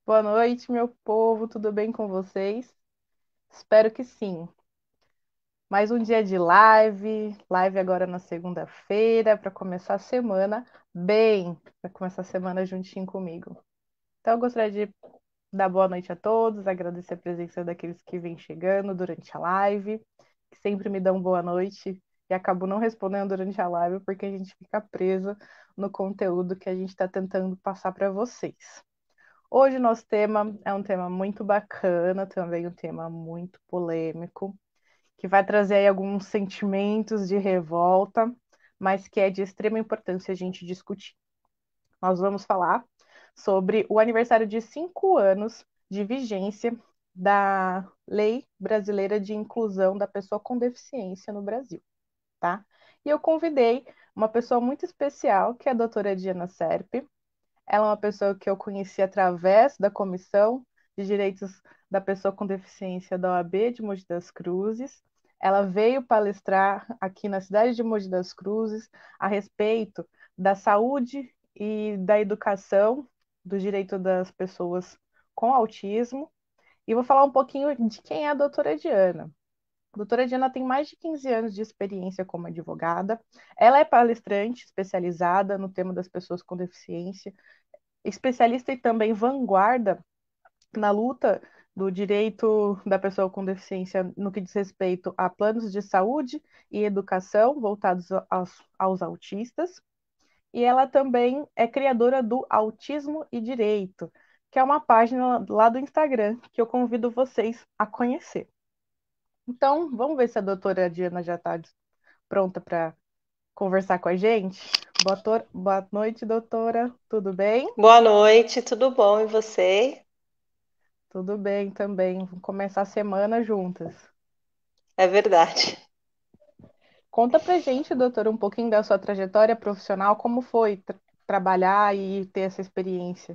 Boa noite, meu povo, tudo bem com vocês? Espero que sim. Mais um dia de live agora na segunda-feira, para começar a semana bem, para começar a semana juntinho comigo. Então, eu gostaria de dar boa noite a todos, agradecer a presença daqueles que vêm chegando durante a live, que sempre me dão boa noite e acabo não respondendo durante a live porque a gente fica presa no conteúdo que a gente está tentando passar para vocês. Hoje o nosso tema é um tema muito bacana, também um tema muito polêmico, que vai trazer aí alguns sentimentos de revolta, mas que é de extrema importância a gente discutir. Nós vamos falar sobre o aniversário de 5 anos de vigência da Lei Brasileira de Inclusão da Pessoa com Deficiência no Brasil, tá? E eu convidei uma pessoa muito especial, que é a doutora Diana Serpe. Ela é uma pessoa que eu conheci através da Comissão de Direitos da Pessoa com Deficiência da OAB de Mogi das Cruzes. Ela veio palestrar aqui na cidade de Mogi das Cruzes a respeito da saúde e da educação, do direito das pessoas com autismo. E vou falar um pouquinho de quem é a doutora Diana. A doutora Diana tem mais de 15 anos de experiência como advogada. Ela é palestrante especializada no tema das pessoas com deficiência, especialista e também vanguarda na luta do direito da pessoa com deficiência no que diz respeito a planos de saúde e educação voltados aos autistas. E ela também é criadora do Autismo e Direito, que é uma página lá do Instagram que eu convido vocês a conhecer. Então, vamos ver se a doutora Diana já está pronta para conversar com a gente. Boa noite, doutora. Tudo bem? Boa noite, tudo bom? E você? Tudo bem também. Vamos começar a semana juntas. É verdade. Conta pra gente, doutora, um pouquinho da sua trajetória profissional, como foi trabalhar e ter essa experiência.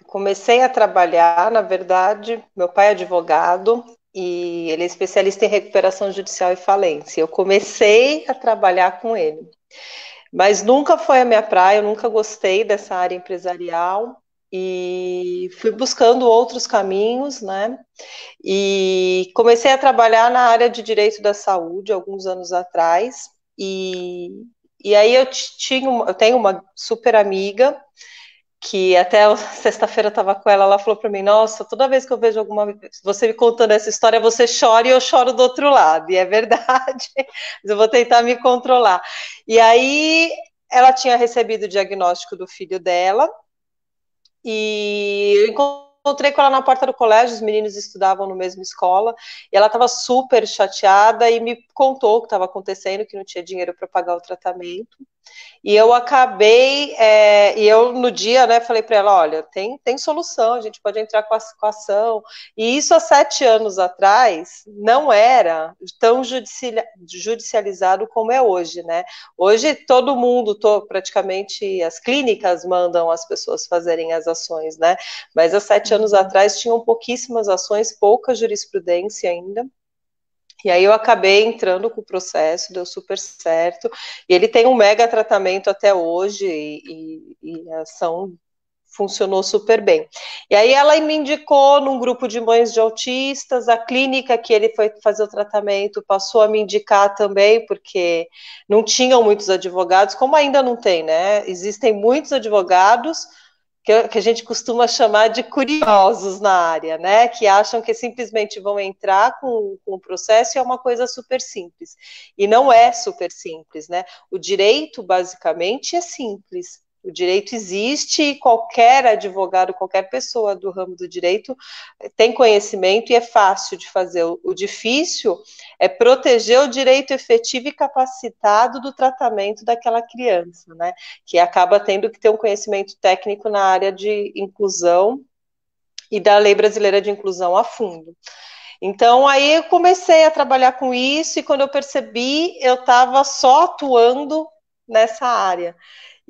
Comecei a trabalhar, na verdade, meu pai é advogado e ele é especialista em recuperação judicial e falência. Eu comecei a trabalhar com ele, mas nunca foi a minha praia, eu nunca gostei dessa área empresarial e fui buscando outros caminhos, né? E comecei a trabalhar na área de direito da saúde alguns anos atrás e aí eu tenho uma super amiga que até sexta-feira estava com ela, ela falou para mim, nossa, toda vez que eu vejo você me contando essa história, você chora e eu choro do outro lado, e é verdade, mas eu vou tentar me controlar. E aí ela tinha recebido o diagnóstico do filho dela, e eu encontrei com ela na porta do colégio, os meninos estudavam no mesma escola, e ela estava super chateada e me contou o que estava acontecendo, que não tinha dinheiro para pagar o tratamento. E eu acabei, e eu no dia, né, falei para ela, olha, tem solução, a gente pode entrar com a ação. E isso há 7 anos atrás não era tão judicializado como é hoje, né? Hoje todo mundo, praticamente as clínicas mandam as pessoas fazerem as ações, né? Mas há 7 anos Uhum. atrás tinham pouquíssimas ações, pouca jurisprudência ainda. E aí eu acabei entrando com o processo, deu super certo. E ele tem um mega tratamento até hoje e a ação funcionou super bem. E aí ela me indicou num grupo de mães de autistas, a clínica que ele foi fazer o tratamento passou a me indicar também, porque não tinham muitos advogados, como ainda não tem, né? Existem muitos advogados que a gente costuma chamar de curiosos na área, né? Que acham que simplesmente vão entrar com o processo e é uma coisa super simples. E não é super simples, né? O direito, basicamente, é simples. O direito existe e qualquer advogado, qualquer pessoa do ramo do direito tem conhecimento e é fácil de fazer. O difícil é proteger o direito efetivo e capacitado do tratamento daquela criança, né? Que acaba tendo que ter um conhecimento técnico na área de inclusão e da Lei Brasileira de Inclusão a fundo. Então, aí eu comecei a trabalhar com isso e quando eu percebi, eu estava só atuando nessa área.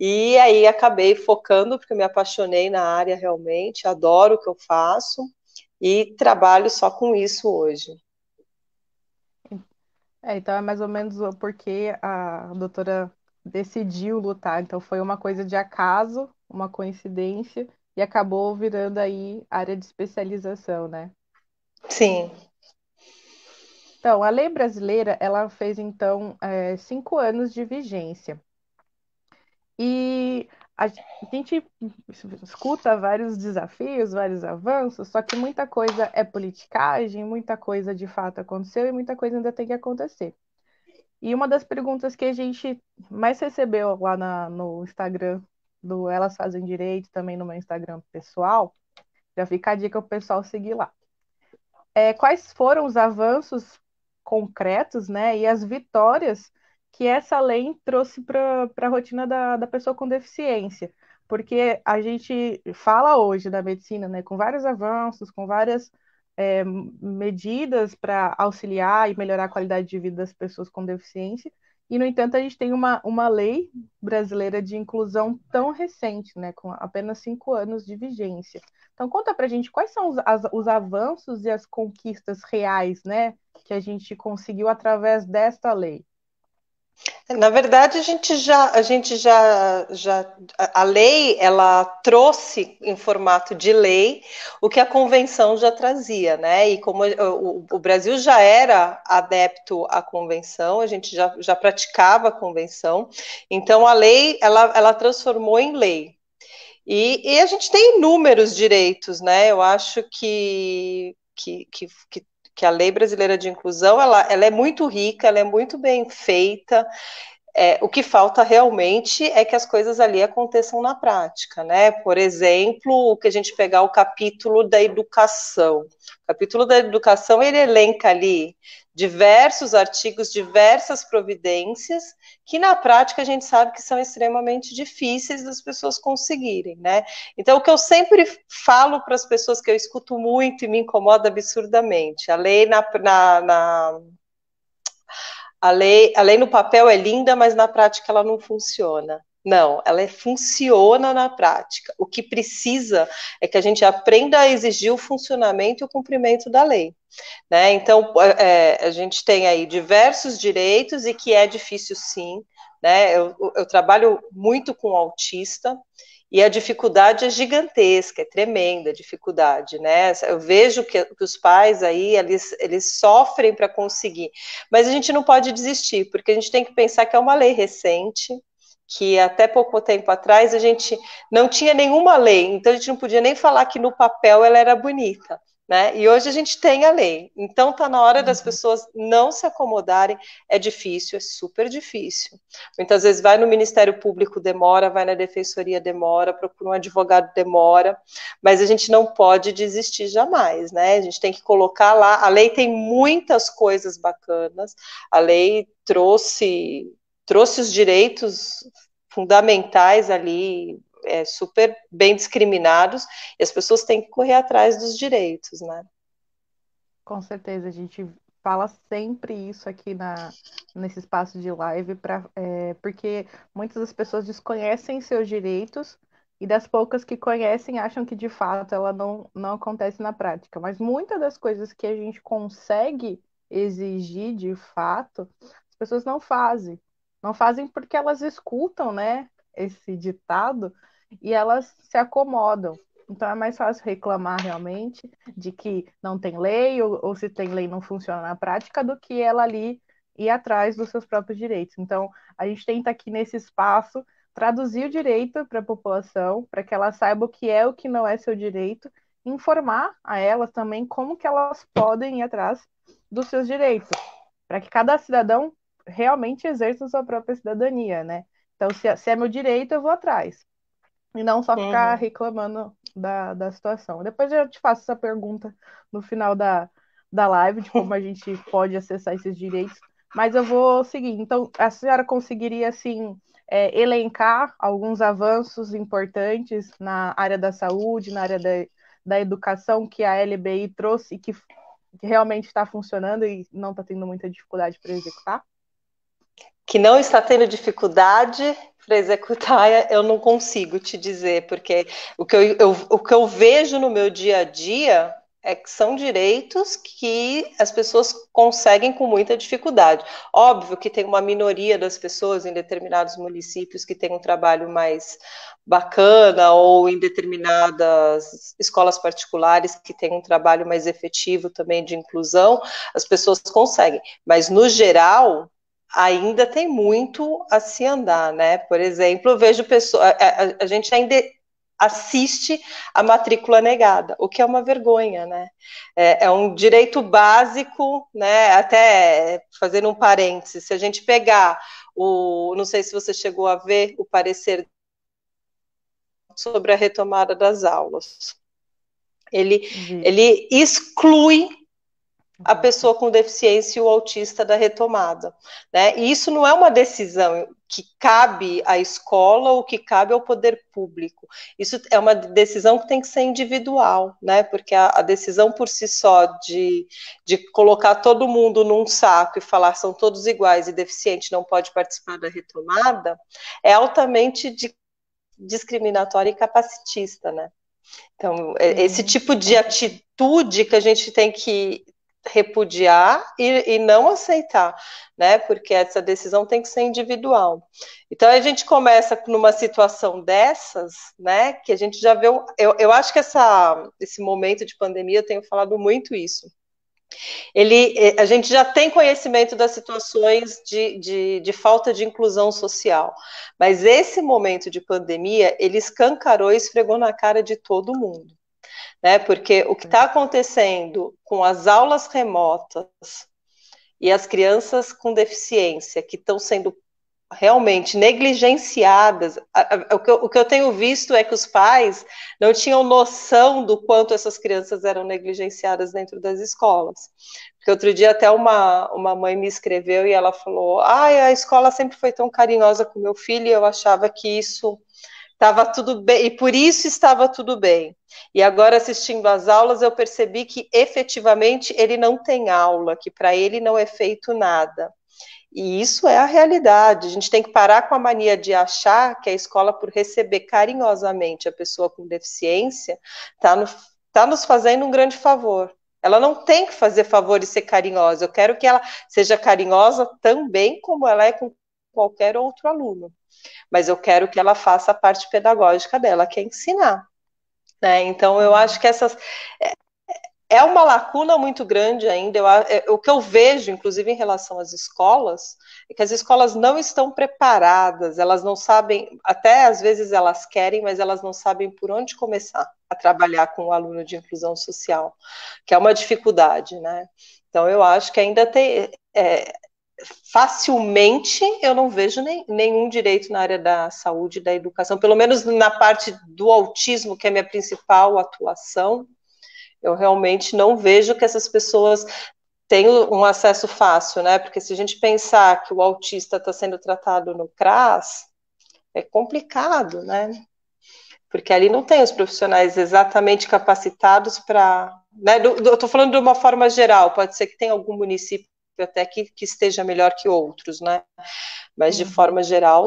E aí acabei focando, porque eu me apaixonei na área realmente, adoro o que eu faço e trabalho só com isso hoje. Então é mais ou menos o porquê a doutora decidiu lutar. Então foi uma coisa de acaso, uma coincidência, e acabou virando aí área de especialização, né? Sim. Então, a lei brasileira, ela fez, então, 5 anos de vigência. E a gente escuta vários desafios, vários avanços, só que muita coisa é politicagem, muita coisa de fato aconteceu e muita coisa ainda tem que acontecer. E uma das perguntas que a gente mais recebeu lá no Instagram do Elas Fazem Direito, também no meu Instagram pessoal, já fica a dica para o pessoal seguir lá. Quais foram os avanços concretos, né, e as vitórias que essa lei trouxe para a rotina da pessoa com deficiência? Porque a gente fala hoje da medicina, né, com vários avanços, com várias medidas para auxiliar e melhorar a qualidade de vida das pessoas com deficiência, e, no entanto, a gente tem uma lei brasileira de inclusão tão recente, né, com apenas 5 anos de vigência. Então, conta pra gente quais são os avanços e as conquistas reais, né, que a gente conseguiu através desta lei. Na verdade, a lei, ela trouxe em formato de lei o que a convenção já trazia, né? E como o Brasil já era adepto à convenção, a gente já praticava a convenção, então a lei, ela transformou em lei. E a gente tem inúmeros direitos, né? Eu acho que a lei brasileira de inclusão ela é muito rica, ela é muito bem feita. O que falta realmente é que as coisas ali aconteçam na prática, né? Por exemplo, o que a gente pegar o capítulo da educação. O capítulo da educação, ele elenca ali diversos artigos, diversas providências, que na prática a gente sabe que são extremamente difíceis das pessoas conseguirem, né? Então, o que eu sempre falo para as pessoas que eu escuto muito e me incomoda absurdamente, a lei a lei no papel é linda, mas na prática ela não funciona. Não, ela funciona na prática. O que precisa é que a gente aprenda a exigir o funcionamento e o cumprimento da lei. Né? Então, a gente tem aí diversos direitos e que é difícil sim. Né? Eu trabalho muito com autista, e a dificuldade é gigantesca, é tremenda a dificuldade, né? Eu vejo que os pais aí, eles sofrem para conseguir, mas a gente não pode desistir, porque a gente tem que pensar que é uma lei recente, que até pouco tempo atrás a gente não tinha nenhuma lei, então a gente não podia nem falar que no papel ela era bonita. Né? E hoje a gente tem a lei, então está na hora das Uhum. pessoas não se acomodarem. É difícil, é super difícil. Muitas vezes vai no Ministério Público, demora, vai na Defensoria, demora, procura um advogado, demora, mas a gente não pode desistir jamais, né? A gente tem que colocar lá, a lei tem muitas coisas bacanas, a lei trouxe os direitos fundamentais ali, super bem discriminados, e as pessoas têm que correr atrás dos direitos, né? Com certeza, a gente fala sempre isso aqui nesse espaço de live, porque muitas das pessoas desconhecem seus direitos e das poucas que conhecem acham que de fato ela não acontece na prática. Mas muitas das coisas que a gente consegue exigir de fato, as pessoas não fazem. Não fazem porque elas escutam, né, esse ditado e elas se acomodam. Então é mais fácil reclamar realmente de que não tem lei, ou se tem lei não funciona na prática, do que ela ali ir atrás dos seus próprios direitos. Então, a gente tenta aqui nesse espaço traduzir o direito para a população, para que ela saiba o que é o que não é seu direito, informar a elas também como que elas podem ir atrás dos seus direitos, para que cada cidadão realmente exerça a sua própria cidadania, né? Então, se é meu direito, eu vou atrás e não só ficar Uhum. reclamando da situação. Depois eu te faço essa pergunta no final da live, de como a gente pode acessar esses direitos, mas eu vou seguir. Então, a senhora conseguiria, assim, elencar alguns avanços importantes na área da saúde, na área da educação que a LBI trouxe e que realmente está funcionando e não está tendo muita dificuldade para executar? Que não está tendo dificuldade para executar, eu não consigo te dizer, porque o que eu vejo no meu dia a dia É que são direitos que as pessoas conseguem com muita dificuldade. Óbvio que tem uma minoria das pessoas em determinados municípios que tem um trabalho mais bacana, ou em determinadas escolas particulares que tem um trabalho mais efetivo também de inclusão, as pessoas conseguem. Mas, no geral, ainda tem muito a se andar, né? Por exemplo, eu vejo pessoas. A gente ainda assiste a matrícula negada, o que é uma vergonha, né? É um direito básico, né? Até fazendo um parênteses, se a gente pegar não sei se você chegou a ver o parecer sobre a retomada das aulas. Ele, Vi. ele exclui a pessoa com deficiência e o autista da retomada, né? E isso não é uma decisão que cabe à escola ou que cabe ao poder público. Isso é uma decisão que tem que ser individual, né? Porque a decisão por si só de colocar todo mundo num saco e falar são todos iguais e deficiente não pode participar da retomada é altamente discriminatória e capacitista, né? Então, esse Sim, tipo de com certeza. atitude que a gente tem que repudiar e não aceitar, né? Porque essa decisão tem que ser individual. Então a gente começa numa situação dessas, né? Que a gente já vê. Eu acho que esse momento de pandemia, eu tenho falado muito isso. A gente já tem conhecimento das situações de falta de inclusão social, mas esse momento de pandemia, ele escancarou e esfregou na cara de todo mundo, né? Porque o que está acontecendo com as aulas remotas e as crianças com deficiência que estão sendo realmente negligenciadas. O que eu tenho visto é que os pais não tinham noção do quanto essas crianças eram negligenciadas dentro das escolas. Porque outro dia até uma mãe me escreveu e ela falou: a escola sempre foi tão carinhosa com meu filho e eu achava que isso estava tudo bem, e por isso estava tudo bem. E agora, assistindo às aulas, eu percebi que efetivamente ele não tem aula, que para ele não é feito nada. E isso é a realidade. A gente tem que parar com a mania de achar que a escola, por receber carinhosamente a pessoa com deficiência, está tá nos fazendo um grande favor. Ela não tem que fazer favor e ser carinhosa. Eu quero que ela seja carinhosa também como ela é com qualquer outro aluno. Mas eu quero que ela faça a parte pedagógica dela, que é ensinar. Né? Então, eu acho Sim. que é uma lacuna muito grande ainda. O que eu vejo, inclusive em relação às escolas, é que as escolas não estão preparadas, elas não sabem, até às vezes elas querem, mas elas não sabem por onde começar a trabalhar com o aluno de inclusão social, que é uma dificuldade, né? Então, eu acho que ainda tem. Facilmente eu não vejo nenhum direito na área da saúde e da educação, pelo menos na parte do autismo, que é a minha principal atuação, eu realmente não vejo que essas pessoas tenham um acesso fácil, né? Porque se a gente pensar que o autista está sendo tratado no CRAS, é complicado, né? Porque ali não tem os profissionais exatamente capacitados para. Né? Eu estou falando de uma forma geral, pode ser que tenha algum município até que esteja melhor que outros, né? Mas de Uhum. forma geral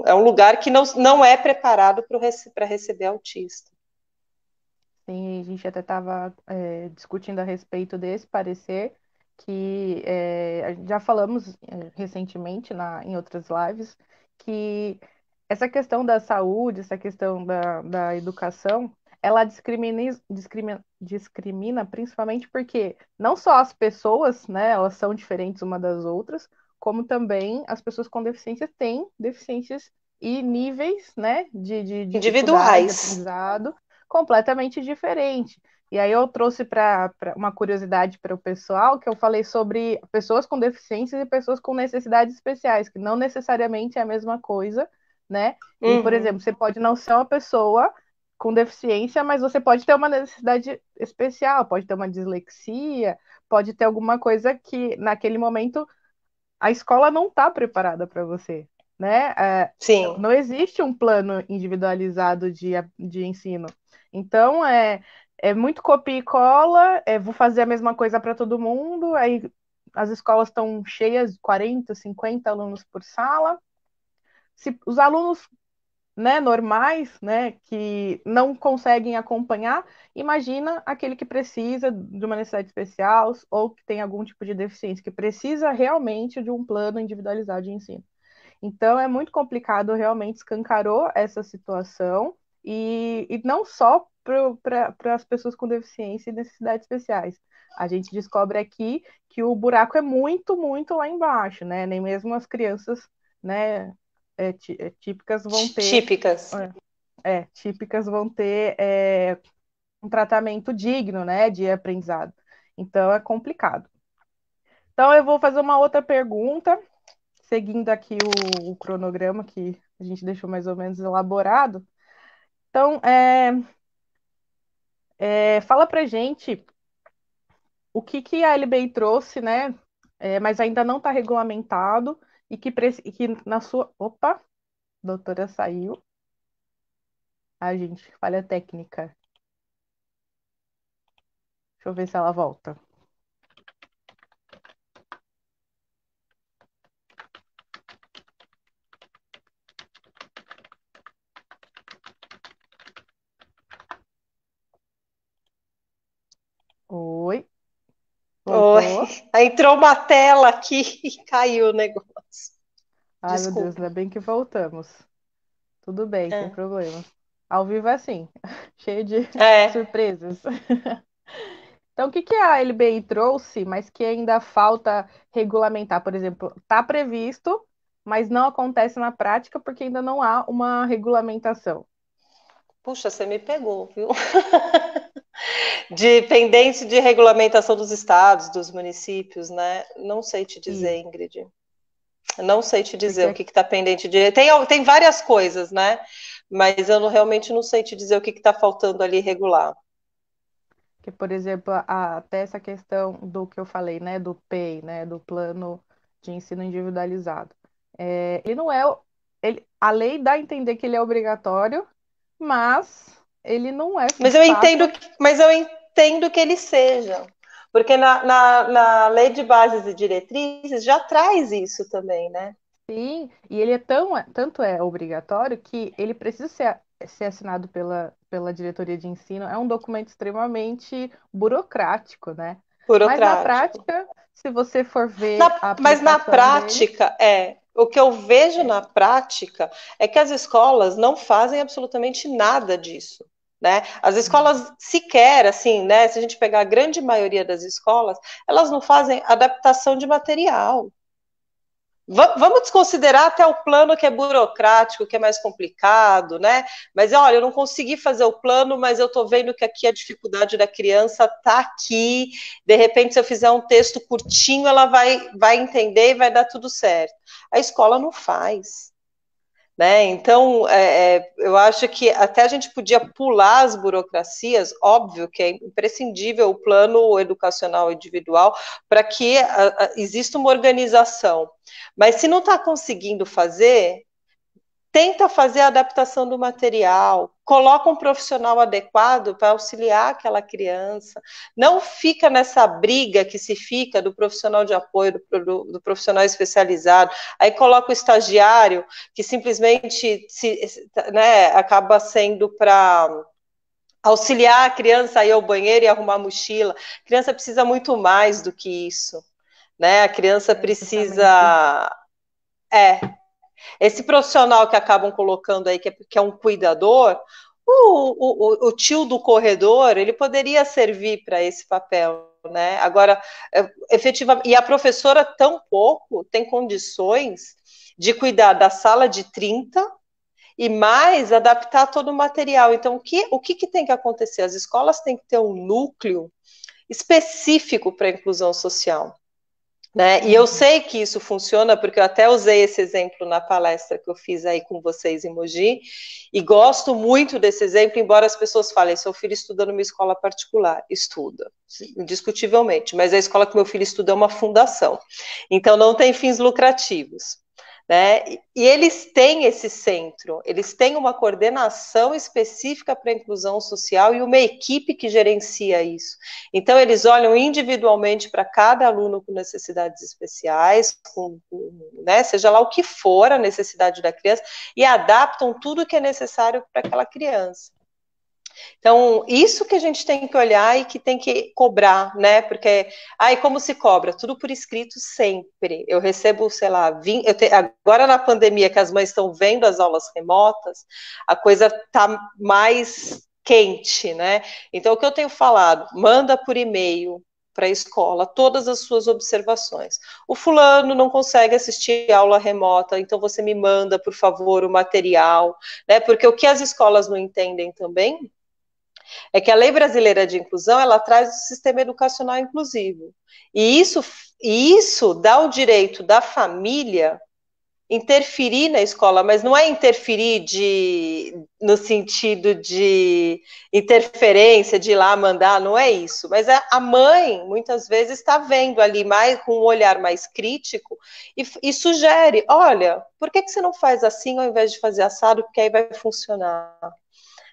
é um lugar que não é preparado para receber autista. Sim, a gente até estava discutindo a respeito desse parecer, que já falamos recentemente em outras lives, que essa questão da saúde, essa questão da educação, ela discrimina principalmente porque não só as pessoas, né, elas são diferentes uma das outras, como também as pessoas com deficiência têm deficiências e níveis, né, de dificuldade, de Individuais. aprendizado completamente diferente. E aí eu trouxe para uma curiosidade para o pessoal que eu falei sobre pessoas com deficiências e pessoas com necessidades especiais, que não necessariamente é a mesma coisa, né? E, por Uhum. exemplo, você pode não ser uma pessoa com deficiência, mas você pode ter uma necessidade especial, pode ter uma dislexia, pode ter alguma coisa que naquele momento a escola não está preparada para você, né? Sim. Não existe um plano individualizado de ensino. Então, é muito copia e cola, vou fazer a mesma coisa para todo mundo, aí as escolas estão cheias, 40, 50 alunos por sala. Se os alunos né, normais, né, que não conseguem acompanhar, imagina aquele que precisa de uma necessidade especial ou que tem algum tipo de deficiência, que precisa realmente de um plano individualizado de ensino. Então, é muito complicado, realmente escancarou essa situação, e não só para as pessoas com deficiência e necessidades especiais. A gente descobre aqui que o buraco é muito, muito lá embaixo, né? Nem mesmo as crianças, né, típicas vão ter, Típicas. típicas vão ter um tratamento digno, né, de aprendizado. Então, é complicado. Então, eu vou fazer uma outra pergunta, seguindo aqui o cronograma que a gente deixou mais ou menos elaborado. Então, fala pra gente o que a LBI trouxe, né? Mas ainda não está regulamentado e que na sua. Opa, a doutora saiu. A gente, falha técnica. Deixa eu ver se ela volta. Oi, Oi, voltou. aí entrou uma tela aqui e caiu o negócio. Ai, meu Deus, Desculpa. ainda bem que voltamos. Tudo bem, sem É. problemas. Ao vivo é assim, cheio de É. surpresas. Então, o que a LBI trouxe, mas que ainda falta regulamentar? Por exemplo, está previsto, mas não acontece na prática porque ainda não há uma regulamentação. Puxa, você me pegou, viu? Dependente de regulamentação dos estados, dos municípios, né? Não sei te dizer, Isso, Ingrid. Não sei te dizer o porque, que está pendente de. Tem várias coisas, né? Mas eu realmente não sei te dizer o que está faltando ali regular. por exemplo, até essa questão do que eu falei, né, do PEI, né, do Plano de Ensino Individualizado. Ele não é, a lei dá a entender que ele é obrigatório, mas ele não é Mas de eu entendo, fato. mas eu entendo que ele seja. Porque na lei de bases e diretrizes já traz isso também, né? Sim, e ele tanto é obrigatório que ele precisa ser assinado pela diretoria de ensino. É um documento extremamente burocrático, né? Mas na Burocrático. prática, se você for ver a Mas na aplicação dele, prática, o que eu vejo é, na prática é que as escolas não fazem absolutamente nada disso. Né? As escolas sequer, assim, né? Se a gente pegar a grande maioria das escolas, elas não fazem adaptação de material. Vamos desconsiderar até o plano que é burocrático, que é mais complicado, né? Mas olha, eu não consegui fazer o plano, mas eu estou vendo que aqui a dificuldade da criança está aqui. De repente, se eu fizer um texto curtinho, ela vai entender e vai dar tudo certo. A escola não faz. Né? Então, eu acho que até a gente podia pular as burocracias, óbvio que é imprescindível o plano educacional individual para que exista uma organização. Mas se não está conseguindo fazer, tenta fazer a adaptação do material, coloca um profissional adequado para auxiliar aquela criança, não fica nessa briga que se fica do profissional de apoio, do profissional especializado, aí coloca o estagiário que simplesmente né, acaba sendo para auxiliar a criança a ir ao banheiro e arrumar a mochila. A criança precisa muito mais do que isso, né? A criança justamente, precisa esse profissional que acabam colocando aí, que é um cuidador, o tio do corredor, ele poderia servir para esse papel, né? Agora, efetivamente, e a professora tão pouco tem condições de cuidar da sala de 30 e mais adaptar todo o material. Então, o que tem que acontecer? As escolas têm que ter um núcleo específico para a inclusão social. Né? E eu uhum, sei que isso funciona, porque eu até usei esse exemplo na palestra que eu fiz aí com vocês em Mogi, e gosto muito desse exemplo, embora as pessoas falem, seu filho estuda numa escola particular. Estuda, indiscutivelmente, mas a escola que meu filho estuda é uma fundação, então não tem fins lucrativos. né? E eles têm esse centro, eles têm uma coordenação específica para a inclusão social e uma equipe que gerencia isso. Então, eles olham individualmente para cada aluno com necessidades especiais, né, seja lá o que for a necessidade da criança, e adaptam tudo que é necessário para aquela criança. Então, isso que a gente tem que olhar e que tem que cobrar, né? Porque, como se cobra? Tudo por escrito sempre. Eu recebo, sei lá, agora na pandemia que as mães estão vendo as aulas remotas, a coisa está mais quente, né? Então, o que eu tenho falado? Manda por e-mail para a escola todas as suas observações. O fulano não consegue assistir aula remota, então você me manda, por favor, o material, né? Porque o que as escolas não entendem também é que a Lei Brasileira de Inclusão, ela traz o sistema educacional inclusivo. E isso dá o direito da família interferir na escola, mas não é interferir no sentido de interferência, de ir lá mandar, não é isso. Mas a mãe, muitas vezes, está vendo ali mais com um olhar mais crítico e sugere, olha, por que você não faz assim ao invés de fazer assado, porque aí vai funcionar.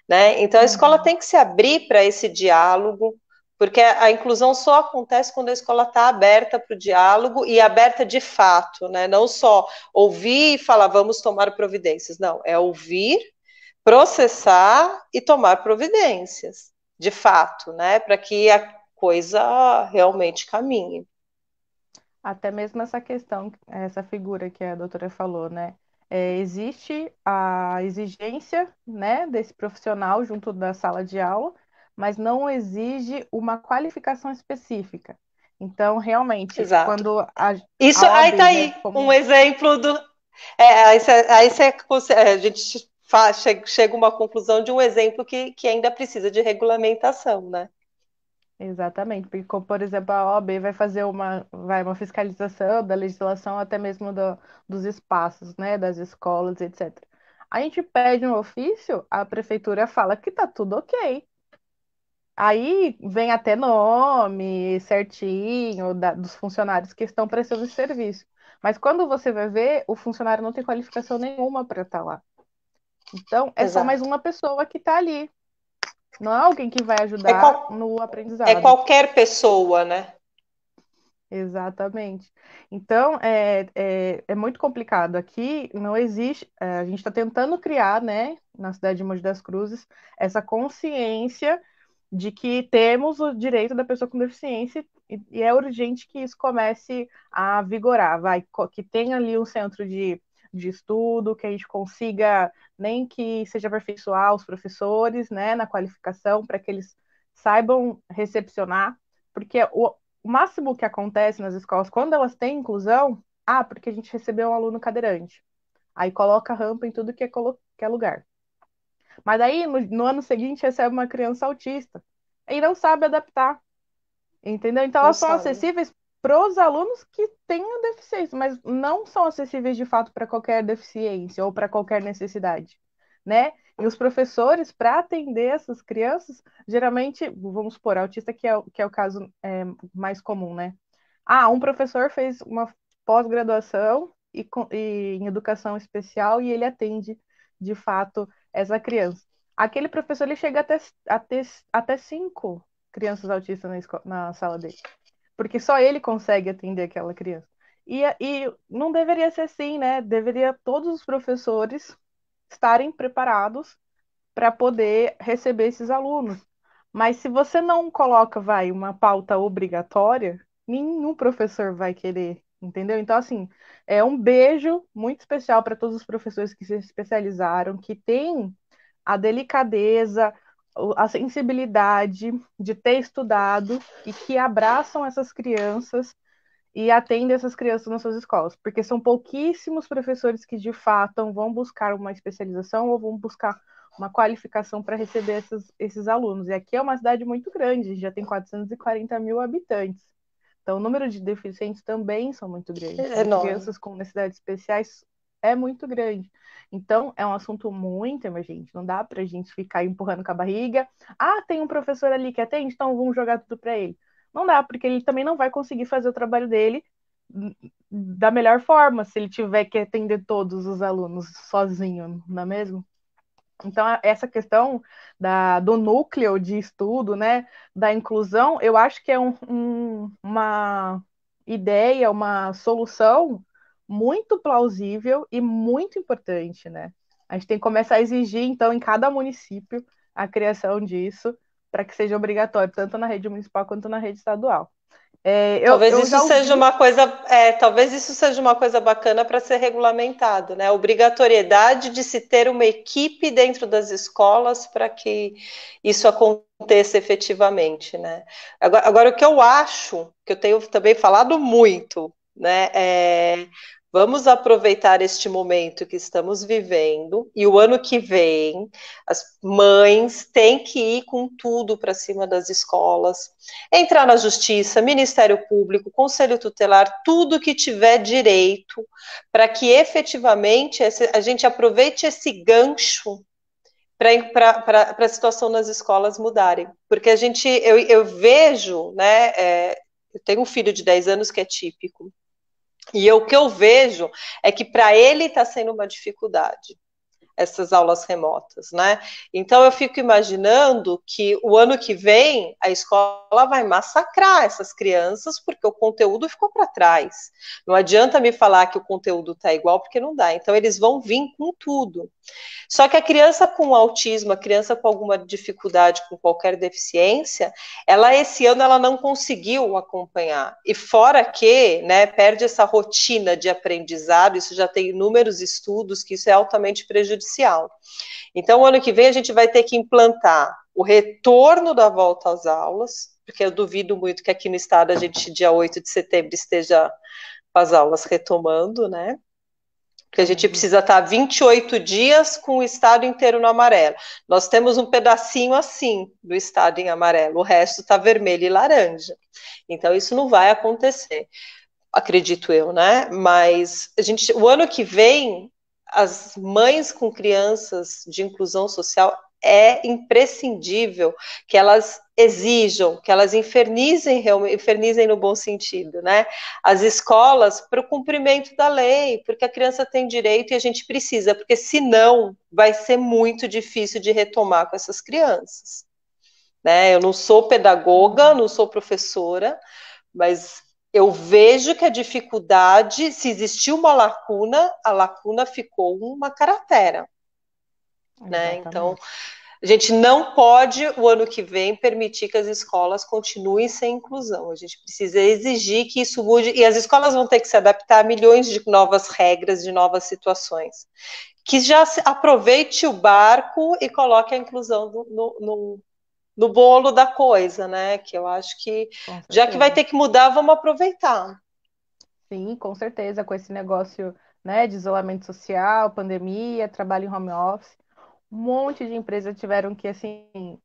Né? Então, a escola tem que se abrir para esse diálogo, porque a inclusão só acontece quando a escola está aberta para o diálogo e aberta de fato, né? Não só ouvir e falar, vamos tomar providências. Não, é ouvir, processar e tomar providências, de fato, né? Para que a coisa realmente caminhe. Até mesmo essa questão, essa figura que a doutora falou, né? Existe a exigência, né, desse profissional junto da sala de aula, mas não exige uma qualificação específica. Então, realmente, Exato. quando a Isso aí OAB, está né, aí, um como exemplo do. A gente chega a uma conclusão de um exemplo que ainda precisa de regulamentação, né? exatamente, porque, como, por exemplo, a OAB vai fazer uma fiscalização da legislação, até mesmo dos espaços, né, das escolas, etc. A gente pede um ofício, a prefeitura fala que tá tudo ok. Aí vem até nome certinho dos funcionários que estão prestando esse serviço. Mas quando você vai ver, o funcionário não tem qualificação nenhuma para estar lá. Então, é só mais Exato. uma pessoa que está ali. Não é alguém que vai É, ajudar qual, no é aprendizado. qualquer pessoa, né? Exatamente. Então, é muito complicado. Aqui não existe. A gente está tentando criar, né, na cidade de Mogi das Cruzes, essa consciência de que temos o direito da pessoa com deficiência e é urgente que isso comece a vigorar, que tenha ali um centro de estudo, que a gente consiga, nem que seja aperfeiçoar os professores, né, na qualificação, para que eles saibam recepcionar, porque o máximo que acontece nas escolas, quando elas têm inclusão, porque a gente recebeu um aluno cadeirante. Aí coloca rampa em tudo que é lugar. Mas aí, no ano seguinte, recebe uma criança autista e não sabe adaptar, entendeu? Então, Não elas são sabe. acessíveis para os alunos que tenham deficiência, mas não são acessíveis de fato para qualquer deficiência ou para qualquer necessidade, né? E os professores, para atender essas crianças, geralmente, vamos supor, autista, que é o caso mais comum, né? Um professor fez uma pós-graduação em educação especial e ele atende, de fato, essa criança. Aquele professor ele chega até 5 crianças autistas na sala dele, porque só ele consegue atender aquela criança. E não deveria ser assim, né? Deveria todos os professores estarem preparados para poder receber esses alunos. Mas se você não coloca, uma pauta obrigatória, nenhum professor vai querer, entendeu? Então, assim, é um beijo muito especial para todos os professores que se especializaram, que têm a delicadeza, a sensibilidade de ter estudado e que abraçam essas crianças e atendem essas crianças nas suas escolas, porque são pouquíssimos professores que de fato vão buscar uma especialização ou vão buscar uma qualificação para receber esses alunos. E aqui é uma cidade muito grande, já tem 440 mil habitantes. Então, o número de deficientes também são muito grandes. É De enorme. crianças com necessidades especiais é muito grande. Então, é um assunto muito emergente. Não dá para a gente ficar empurrando com a barriga. Tem um professor ali que atende, então vamos jogar tudo para ele. Não dá, porque ele também não vai conseguir fazer o trabalho dele da melhor forma, se ele tiver que atender todos os alunos sozinho, não é mesmo? Então, essa questão do núcleo de estudo, né, da inclusão, eu acho que é uma ideia, uma solução muito plausível e muito importante, né? A gente tem que começar a exigir, então, em cada município, a criação disso, para que seja obrigatório, tanto na rede municipal quanto na rede estadual. Eu já ouvi. Talvez isso seja uma coisa bacana para ser regulamentado, né? A obrigatoriedade de se ter uma equipe dentro das escolas para que isso aconteça efetivamente, né? Agora, o que eu acho, que eu tenho também falado muito, né? Vamos aproveitar este momento que estamos vivendo e o ano que vem as mães têm que ir com tudo para cima das escolas, entrar na justiça, Ministério Público, Conselho Tutelar, tudo que tiver direito, para que efetivamente a gente aproveite esse gancho para a situação nas escolas mudarem. Porque eu vejo, né? Eu tenho um filho de 10 anos que é típico. E o que eu vejo é que para ele está sendo uma dificuldade essas aulas remotas, né? Então eu fico imaginando que o ano que vem a escola vai massacrar essas crianças porque o conteúdo ficou para trás. Não adianta me falar que o conteúdo está igual porque não dá. Então eles vão vir com tudo. Só que a criança com autismo, a criança com alguma dificuldade, com qualquer deficiência, esse ano ela não conseguiu acompanhar. E fora que, né, perde essa rotina de aprendizado, isso já tem inúmeros estudos que isso é altamente prejudicial. Então, o ano que vem a gente vai ter que implantar o retorno da volta às aulas, porque eu duvido muito que aqui no estado a gente, dia 8 de setembro, esteja com as aulas retomando, né? Porque a gente precisa estar 28 dias com o estado inteiro no amarelo. Nós temos um pedacinho assim do estado em amarelo, o resto está vermelho e laranja. Então, isso não vai acontecer, acredito eu, né? Mas o ano que vem, as mães com crianças de inclusão social é imprescindível que elas exijam, que elas infernizem no bom sentido, né? As escolas para o cumprimento da lei, porque a criança tem direito e a gente precisa, porque senão vai ser muito difícil de retomar com essas crianças. Né? Eu não sou pedagoga, não sou professora, mas eu vejo que a dificuldade, se existiu uma lacuna, a lacuna ficou uma cratera. Né? Então, a gente não pode, o ano que vem, permitir que as escolas continuem sem inclusão. A gente precisa exigir que isso mude, e as escolas vão ter que se adaptar a milhões de novas regras, de novas situações. Que já aproveite o barco e coloque a inclusão no bolo da coisa, né? Que eu acho que, já que vai ter que mudar, vamos aproveitar. Sim, com certeza, com esse negócio, né, de isolamento social, pandemia, trabalho em home office, um monte de empresas tiveram que, assim,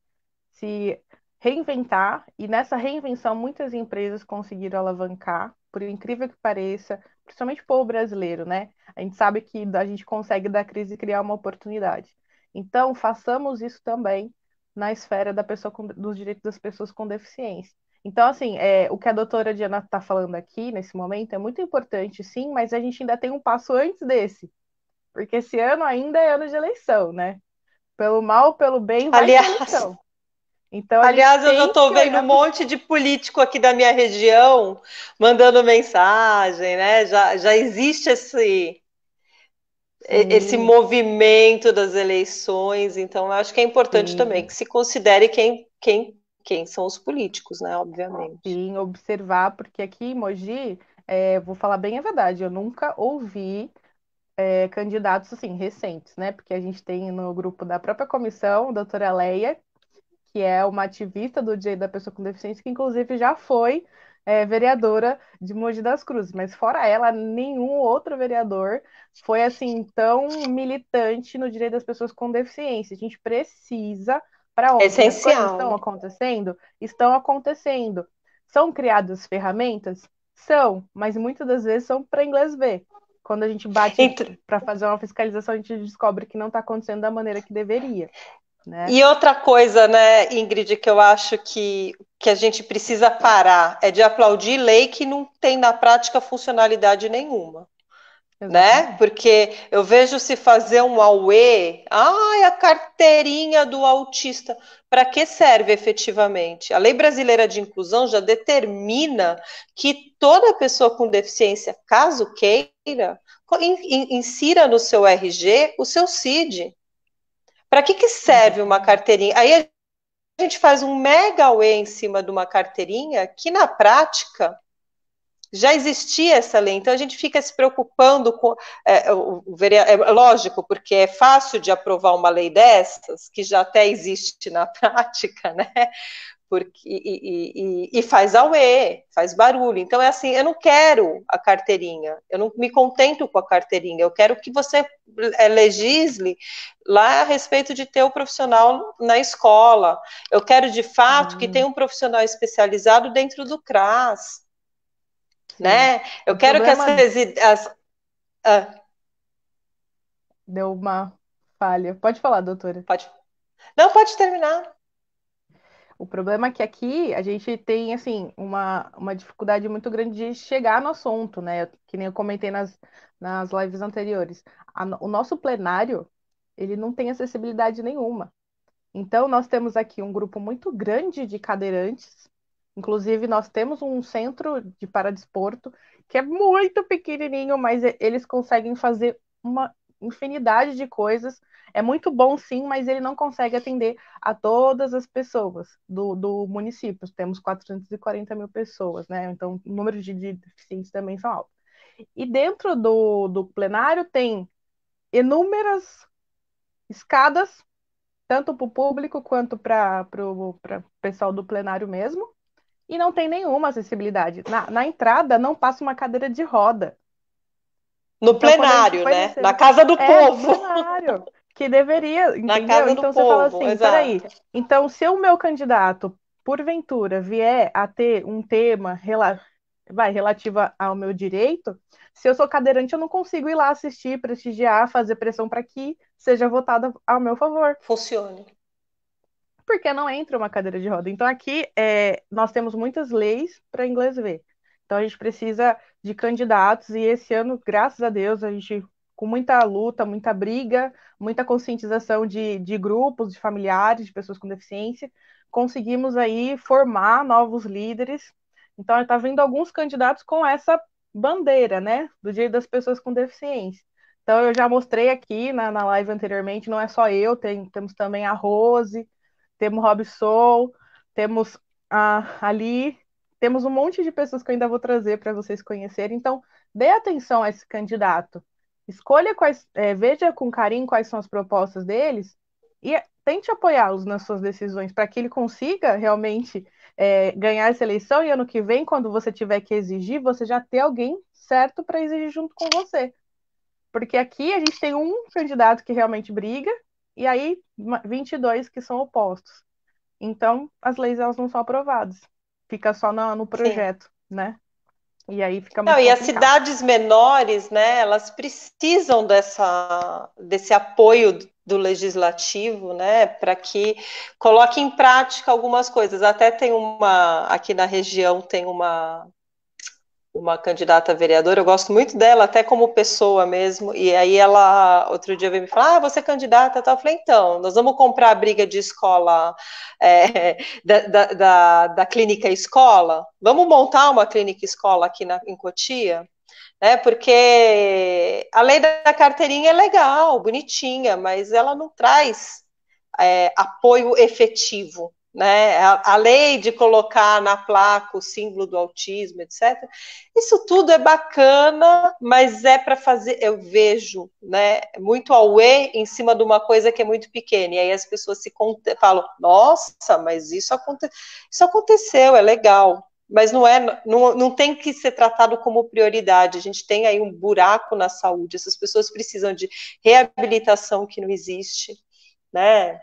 se reinventar, e nessa reinvenção muitas empresas conseguiram alavancar, por incrível que pareça, principalmente o povo brasileiro, né? A gente sabe que a gente consegue da crise criar uma oportunidade. Então, façamos isso também na esfera dos direitos das pessoas com deficiência. Então, assim, o que a doutora Diana está falando aqui, nesse momento, é muito importante, sim, mas a gente ainda tem um passo antes desse, porque esse ano ainda é ano de eleição, né? Pelo mal, pelo bem, vai ter Aliás, eleição. Então a gente aliás, eu já tem estou que vendo um olhar para monte de político aqui da minha região mandando mensagem, né? Já existe esse sim, movimento das eleições, então eu acho que é importante também sim, que se considere quem são os políticos, né? Obviamente. sim, observar, porque aqui em Mogi, vou falar bem a verdade, eu nunca ouvi candidatos assim recentes, né? Porque a gente tem no grupo da própria comissão, a doutora Leia, que é uma ativista do Direito da Pessoa com Deficiência, que inclusive já foi vereadora de Mogi das Cruzes, mas fora ela, nenhum outro vereador foi assim tão militante no direito das pessoas com deficiência. A gente precisa para É ontem. As coisas essencial. estão acontecendo? Estão acontecendo. São criadas ferramentas? São, mas muitas das vezes são para inglês ver. Quando a gente bate Então, para fazer uma fiscalização, a gente descobre que não está acontecendo da maneira que deveria. né? E outra coisa, né, Ingrid, que eu acho que a gente precisa parar é de aplaudir lei que não tem na prática funcionalidade nenhuma, né? Exatamente. Porque eu vejo se fazer um auê, ai, a carteirinha do autista. Para que serve efetivamente? A Lei Brasileira de Inclusão já determina que toda pessoa com deficiência, caso queira, insira no seu RG o seu CID. Para que serve uma Exatamente. carteirinha? Aí a gente faz um mega auê em cima de uma carteirinha que, na prática, já existia essa lei, então a gente fica se preocupando com. É lógico, porque é fácil de aprovar uma lei dessas, que já até existe na prática, né? Porque, e faz auê, faz barulho. Então é assim, eu não quero a carteirinha, eu não me contento com a carteirinha, eu quero que você legisle lá a respeito de ter o profissional na escola. Eu quero de fato que tenha Sim, um profissional especializado dentro do CRAS, sim. né? Eu O quero que problema deu uma falha. Pode falar, doutora. pode, não pode terminar. O problema é que aqui a gente tem, assim, uma dificuldade muito grande de chegar no assunto, né? Que nem eu comentei nas lives anteriores. O nosso plenário, ele não tem acessibilidade nenhuma. Então, nós temos aqui um grupo muito grande de cadeirantes. Inclusive, nós temos um centro de paradesporto que é muito pequenininho, mas eles conseguem fazer uma infinidade de coisas. É muito bom, sim, mas ele não consegue atender a todas as pessoas do município. Temos 440 mil pessoas, né? Então, o número de deficientes também são altos. E dentro do plenário tem inúmeras escadas tanto para o público quanto para o pessoal do plenário mesmo, e não tem nenhuma acessibilidade. Na entrada não passa uma cadeira de roda. No Então, quando a gente plenário, foi né? Na receber. casa do É, no povo. plenário, que deveria, Na entendeu? casa do Então você fala povo, assim: peraí, exato. então se o meu candidato, porventura, vier a ter um tema relativo ao meu direito, se eu sou cadeirante, eu não consigo ir lá assistir, prestigiar, fazer pressão para que seja votado ao meu favor. Funcione. Porque não entra uma cadeira de roda. Então, aqui nós temos muitas leis para inglês ver. Então, a gente precisa de candidatos, e esse ano, graças a Deus, a gente, com muita luta, muita briga, muita conscientização de grupos, de familiares, de pessoas com deficiência, conseguimos aí formar novos líderes. Então, está vindo alguns candidatos com essa bandeira, né, do Dia das Pessoas com Deficiência. Então, eu já mostrei aqui na live anteriormente, não é só eu, temos também a Rose, temos Robson, temos ali, temos um monte de pessoas que eu ainda vou trazer para vocês conhecerem. Então, dê atenção a esse candidato. Escolha veja com carinho quais são as propostas deles e tente apoiá-los nas suas decisões para que ele consiga realmente ganhar essa eleição e ano que vem, quando você tiver que exigir, você já ter alguém certo para exigir junto com você. Porque aqui a gente tem um candidato que realmente briga e aí 22 que são opostos. Então, as leis elas não são aprovadas. Fica só no Sim. projeto, né? E aí fica Não, muito e as complicado. cidades menores, né, elas precisam desse apoio do legislativo, né, para que coloque em prática algumas coisas. Até tem aqui na região tem uma candidata a vereadora, eu gosto muito dela, até como pessoa mesmo, e aí ela, outro dia veio me falar, você é candidata, tal. Eu falei, então, nós vamos comprar a briga de escola, da clínica escola, vamos montar uma clínica escola aqui em Cotia, né, porque a lei da carteirinha é legal, bonitinha, mas ela não traz apoio efetivo, né? A lei de colocar na placa o símbolo do autismo, etc. Isso tudo é bacana, mas é para fazer, eu vejo, né, muito auê em cima de uma coisa que é muito pequena. E aí as pessoas falam, nossa, mas isso aconteceu, é legal. Mas não tem que ser tratado como prioridade. A gente tem aí um buraco na saúde. Essas pessoas precisam de reabilitação que não existe, né?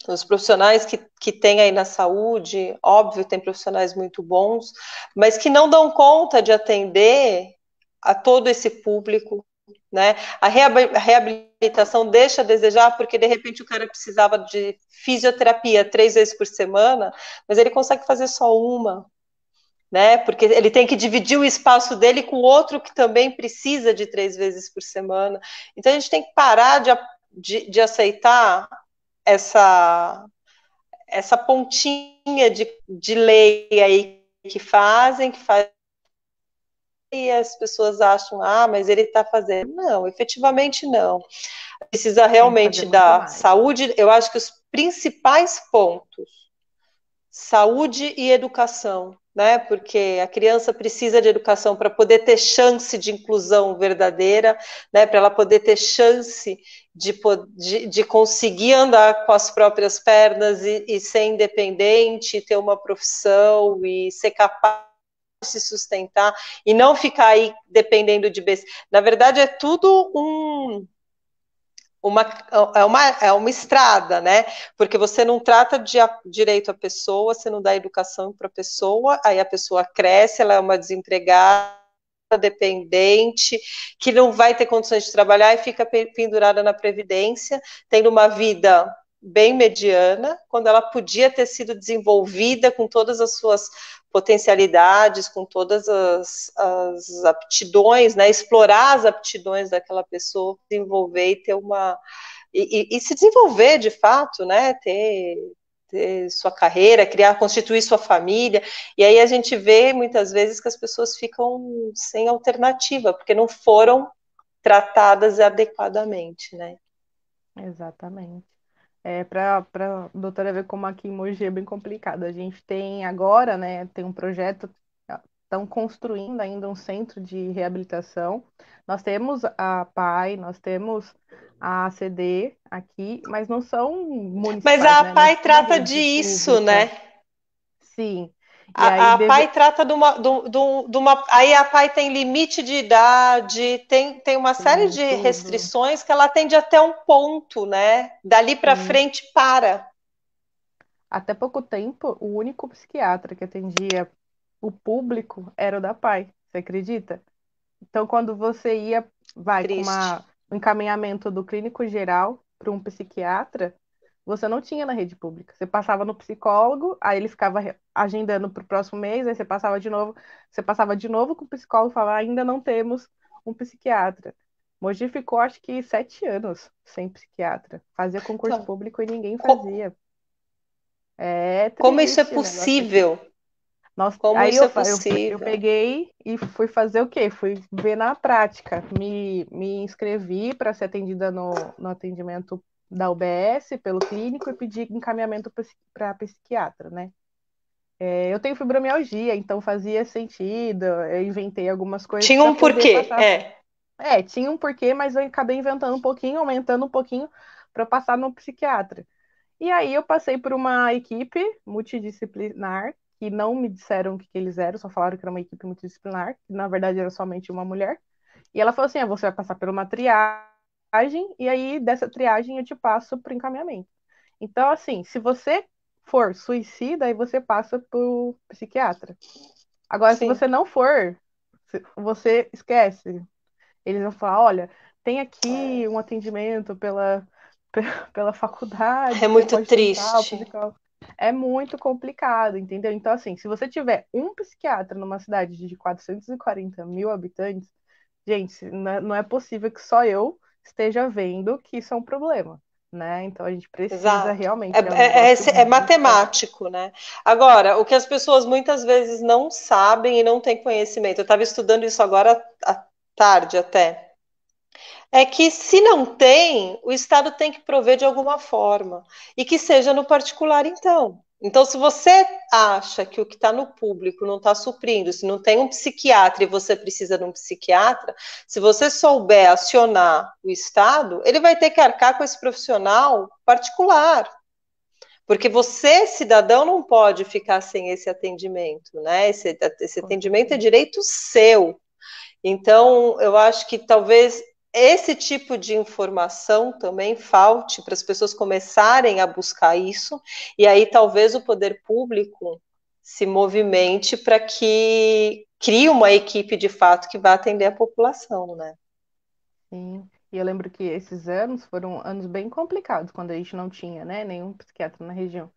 Os profissionais que tem aí na saúde, óbvio, tem profissionais muito bons, mas que não dão conta de atender a todo esse público, né? A reabilitação deixa a desejar porque de repente o cara precisava de fisioterapia 3 vezes por semana, mas ele consegue fazer só uma, né? Porque ele tem que dividir o espaço dele com outro que também precisa de 3 vezes por semana. Então a gente tem que parar de aceitar essa, essa pontinha de lei aí que faz e as pessoas acham, ah, mas ele está fazendo. Não, efetivamente não. Precisa Tem que fazer realmente muito dar mais. saúde. Eu acho que os principais pontos, saúde e educação, né? Porque a criança precisa de educação para poder ter chance de inclusão verdadeira, né? Para ela poder ter chance de conseguir andar com as próprias pernas e ser independente, ter uma profissão e ser capaz de se sustentar e não ficar aí dependendo de besteira. Na verdade, é tudo uma estrada, né? Porque você não trata de direito à pessoa, você não dá educação para a pessoa, aí a pessoa cresce, ela é uma desempregada, dependente, que não vai ter condições de trabalhar e fica pendurada na Previdência, tendo uma vida bem mediana, quando ela podia ter sido desenvolvida com todas as suas potencialidades, com todas as aptidões, né? Explorar as aptidões daquela pessoa, desenvolver e ter uma e se desenvolver de fato, né? Ter sua carreira, criar, constituir sua família. E aí a gente vê muitas vezes que as pessoas ficam sem alternativa, porque não foram tratadas adequadamente, né? Exatamente. Para a doutora ver como aqui em Mogi é bem complicado. A gente tem agora, né, tem um projeto, estão construindo ainda um centro de reabilitação. Nós temos a PAI, nós temos a ACD aqui, mas não são Mas municipais, a né? Não PAI tem a trata rede disso, pública. né? Sim. E aí A PAI trata de uma. Aí a PAI tem limite de idade, tem uma série tem de tudo. restrições que ela atende até um ponto, né? Dali para Sim. frente para. Até pouco tempo, o único psiquiatra que atendia o público era o da PAI. Você acredita? Então, quando você ia, vai com Triste. um encaminhamento do clínico geral para um psiquiatra, você não tinha na rede pública. Você passava no psicólogo, aí ele ficava agendando para o próximo mês, aí você passava de novo com o psicólogo e falava, ainda não temos um psiquiatra. Mogi ficou, acho que 7 anos sem psiquiatra. Fazia concurso Então, público e ninguém co fazia. É como isso é triste o negócio aqui. possível? Nossa, Como aí isso é eu possível? peguei e fui fazer o quê? Fui ver na prática. Me inscrevi para ser atendida no atendimento da UBS pelo clínico e pedi encaminhamento para psiquiatra, né? Eu tenho fibromialgia, então fazia sentido. Eu inventei algumas coisas Tinha para um poder porquê, passar. é. Tinha um porquê, mas eu acabei inventando um pouquinho, aumentando um pouquinho para passar no psiquiatra. E aí eu passei por uma equipe multidisciplinar, que não me disseram o que eles eram, só falaram que era uma equipe multidisciplinar, que na verdade era somente uma mulher. E ela falou assim: você vai passar por uma triagem, e aí dessa triagem eu te passo para o encaminhamento. Então, assim, se você for suicida, aí você passa para o psiquiatra. Agora, se Sim. você não for, você esquece. Eles vão falar: olha, tem aqui um atendimento pela faculdade, É que você muito pode tentar o triste. psicólogo. É muito complicado, entendeu? Então, assim, se você tiver um psiquiatra numa cidade de 440 mil habitantes, gente, não é possível que só eu esteja vendo que isso é um problema, né? Então, a gente precisa Exato. realmente, é um negócio É muito sério. matemático, né? Agora, o que as pessoas muitas vezes não sabem e não têm conhecimento, eu estava estudando isso agora à tarde até, é que se não tem, o Estado tem que prover de alguma forma. E que seja no particular, então. Então, se você acha que o que está no público não está suprindo, se não tem um psiquiatra e você precisa de um psiquiatra, se você souber acionar o Estado, ele vai ter que arcar com esse profissional particular. Porque você, cidadão, não pode ficar sem esse atendimento, né? Esse Com atendimento é certeza. direito seu. Então, eu acho que talvez esse tipo de informação também falte para as pessoas começarem a buscar isso, e aí talvez o poder público se movimente para que crie uma equipe de fato que vá atender a população, né? Sim. E eu lembro que esses anos foram anos bem complicados, quando a gente não tinha, né, nenhum psiquiatra na região.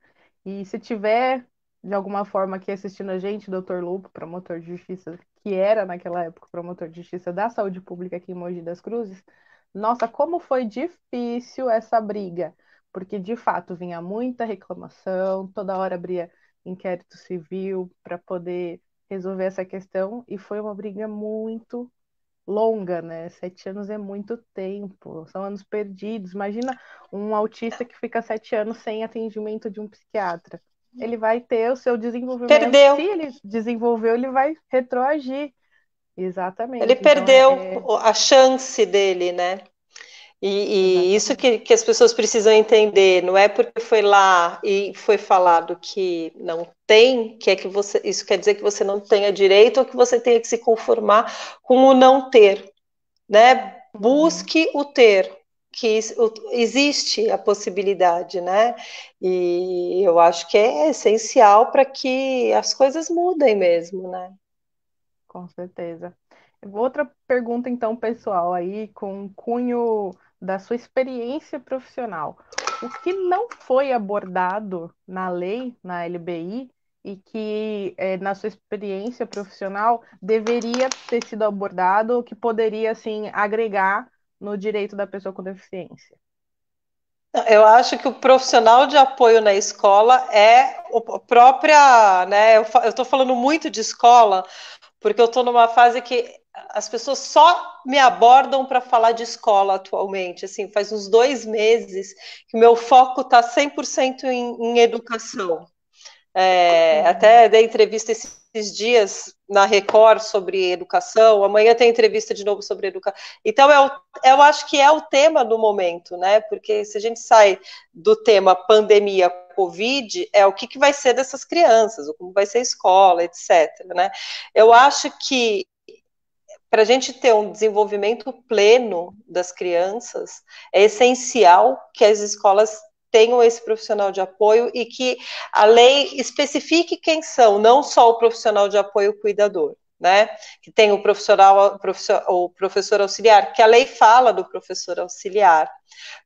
E se tiver, de alguma forma, aqui assistindo a gente, Dr. Lupo, promotor de justiça, que era naquela época promotor de justiça da saúde pública aqui em Mogi das Cruzes, nossa, como foi difícil essa briga, porque de fato vinha muita reclamação, toda hora abria inquérito civil para poder resolver essa questão, e foi uma briga muito longa, né? 7 anos é muito tempo, são anos perdidos. Imagina um autista que fica 7 anos sem atendimento de um psiquiatra. Ele vai ter o seu desenvolvimento, Perdeu. se ele desenvolveu, ele vai retroagir. Ele Exatamente. Então perdeu a chance dele, né? E isso exatamente. que as pessoas precisam entender, não é porque foi lá e foi falado que não tem, que é que você, isso quer dizer que você não tenha direito ou que você tenha que se conformar com o não ter, né? Uhum, Busque o ter, que existe a possibilidade, né? E eu acho que é essencial para que as coisas mudem mesmo, né? com certeza. Outra pergunta, então, pessoal, aí com cunho da sua experiência profissional. O que não foi abordado na lei, na LBI, e que, na sua experiência profissional, deveria ter sido abordado, ou que poderia, assim, agregar no direito da pessoa com deficiência? Eu acho que o profissional de apoio na escola é a própria, né? Eu estou falando muito de escola, porque eu estou numa fase que as pessoas só me abordam para falar de escola atualmente. Assim, faz uns 2 meses que o meu foco está 100% em educação. Uhum. Até dei entrevista esses dias na Record sobre educação, amanhã tem entrevista de novo sobre educação. Então, eu acho que é o tema do momento, né? Porque se a gente sai do tema pandemia, Covid, é o que vai ser dessas crianças, como vai ser a escola, etc. Né? Eu acho que para a gente ter um desenvolvimento pleno das crianças, é essencial que as escolas tenham esse profissional de apoio e que a lei especifique quem são, não só o profissional de apoio cuidador, né? Que tem o professor auxiliar, que a lei fala do professor auxiliar,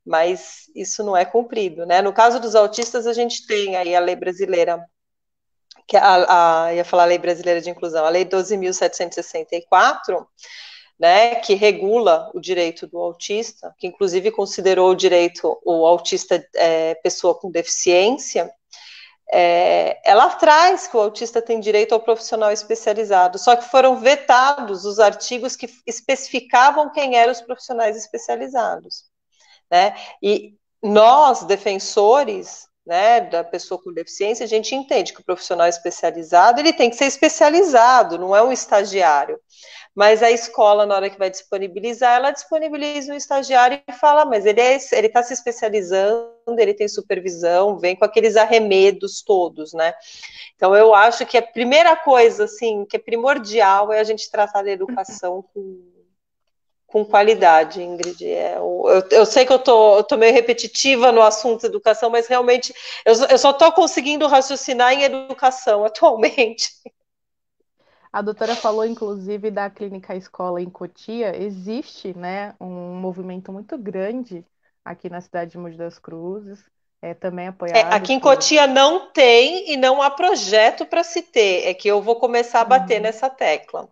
mas isso não é cumprido, né? No caso dos autistas, a gente tem aí a lei brasileira, que ia falar a lei brasileira de inclusão, a lei 12.764, né, que regula o direito do autista, que inclusive considerou o direito o autista pessoa com deficiência, ela traz que o autista tem direito ao profissional especializado, só que foram vetados os artigos que especificavam quem eram os profissionais especializados, né? E nós, defensores, né, da pessoa com deficiência, a gente entende que o profissional especializado ele tem que ser especializado, não é um estagiário. Mas a escola, na hora que vai disponibilizar, ela disponibiliza um estagiário e fala, mas ele está se especializando, ele tem supervisão, vem com aqueles arremedos todos, né? Então eu acho que a primeira coisa, assim, que é primordial é a gente tratar da educação com qualidade, Ingrid. Eu sei que eu tô meio repetitiva no assunto educação, mas realmente eu só estou conseguindo raciocinar em educação atualmente. A doutora falou, inclusive, da Clínica Escola em Cotia. Existe, né, um movimento muito grande aqui na cidade de Mogi das Cruzes, também apoiado Aqui em por. Cotia não tem e não há projeto para se ter. É que eu vou começar a bater Uhum. nessa tecla.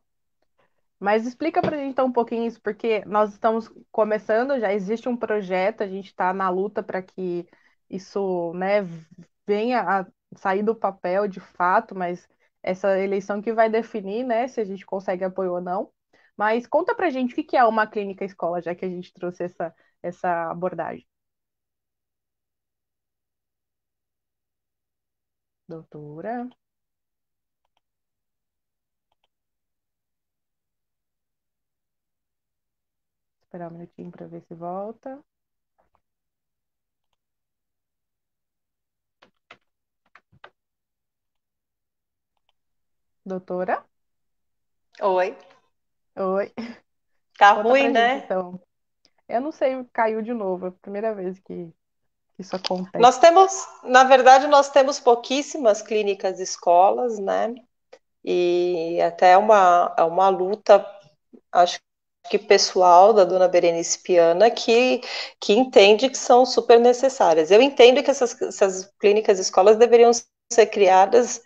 Mas explica para a gente então um pouquinho isso, porque nós estamos começando, já existe um projeto, a gente está na luta para que isso, né, venha a sair do papel de fato, mas essa eleição que vai definir, né, se a gente consegue apoio ou não. Mas conta para a gente o que que é uma clínica escola, já que a gente trouxe essa abordagem. Doutora, esperar um minutinho para ver se volta. Doutora? Oi. Oi. Tá Conta ruim, pra gente né? então. Eu não sei, caiu de novo, é a primeira vez que isso Nós acontece. temos, na verdade, nós temos pouquíssimas clínicas escolas, né? E até é uma luta, acho que pessoal da dona Berenice Piana que entende que são super necessárias. Eu entendo que essas clínicas escolas deveriam ser criadas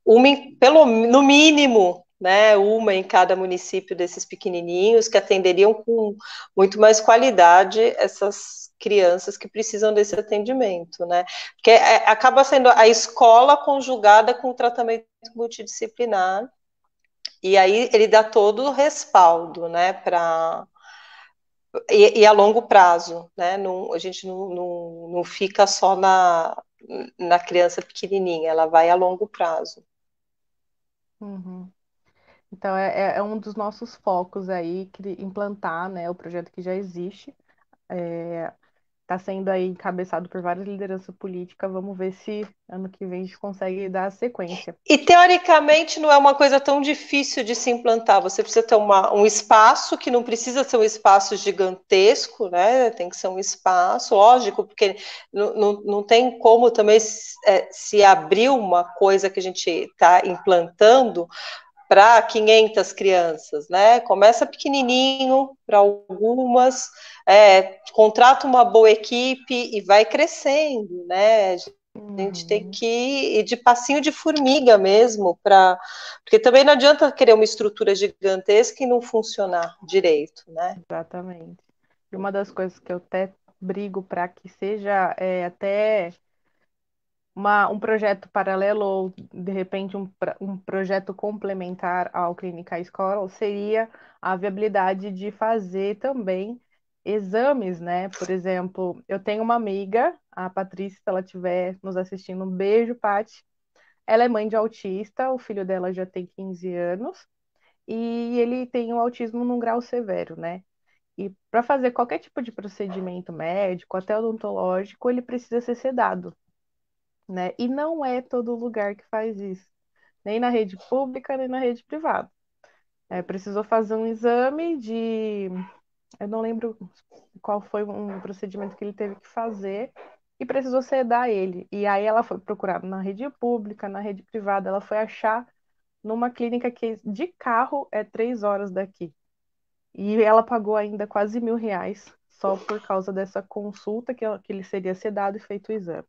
no mínimo, né, uma em cada município desses pequenininhos, que atenderiam com muito mais qualidade essas crianças que precisam desse atendimento, né? Porque acaba sendo a escola conjugada com o tratamento multidisciplinar, e aí ele dá todo o respaldo, né, e a longo prazo, né? Não, a gente não fica só na criança pequenininha, ela vai a longo prazo. Uhum. Então, é um dos nossos focos aí, implantar, né, o projeto que já existe. Está sendo aí encabeçado por várias lideranças políticas. Vamos ver se ano que vem a gente consegue dar sequência. E teoricamente não é uma coisa tão difícil de se implantar. Você precisa ter um espaço que não precisa ser um espaço gigantesco, né? Tem que ser um espaço, lógico, porque não tem como também se abrir uma coisa que a gente está implantando para 500 crianças, né? Começa pequenininho para algumas, contrata uma boa equipe e vai crescendo, né? A gente tem Uhum. que ir de passinho de formiga mesmo, porque também não adianta querer uma estrutura gigantesca e não funcionar direito, né? Exatamente. E uma das coisas que eu até brigo para que seja até um projeto paralelo ou, de repente, um projeto complementar ao Clínica Escola seria a viabilidade de fazer também exames, né? Por exemplo, eu tenho uma amiga, a Patrícia, se ela estiver nos assistindo, um beijo, Paty. Ela é mãe de autista, o filho dela já tem 15 anos e ele tem o autismo num grau severo, né? E para fazer qualquer tipo de procedimento médico, até odontológico, ele precisa ser sedado, né? E não é todo lugar que faz isso, nem na rede pública, nem na rede privada. Precisou fazer um exame de. Eu não lembro qual foi um procedimento que ele teve que fazer e precisou sedar ele. E aí ela foi procurar na rede pública, na rede privada, ela foi achar numa clínica que de carro é 3 horas daqui. E ela pagou ainda quase R$ 1.000 só por causa dessa consulta que ele seria sedado e feito o exame.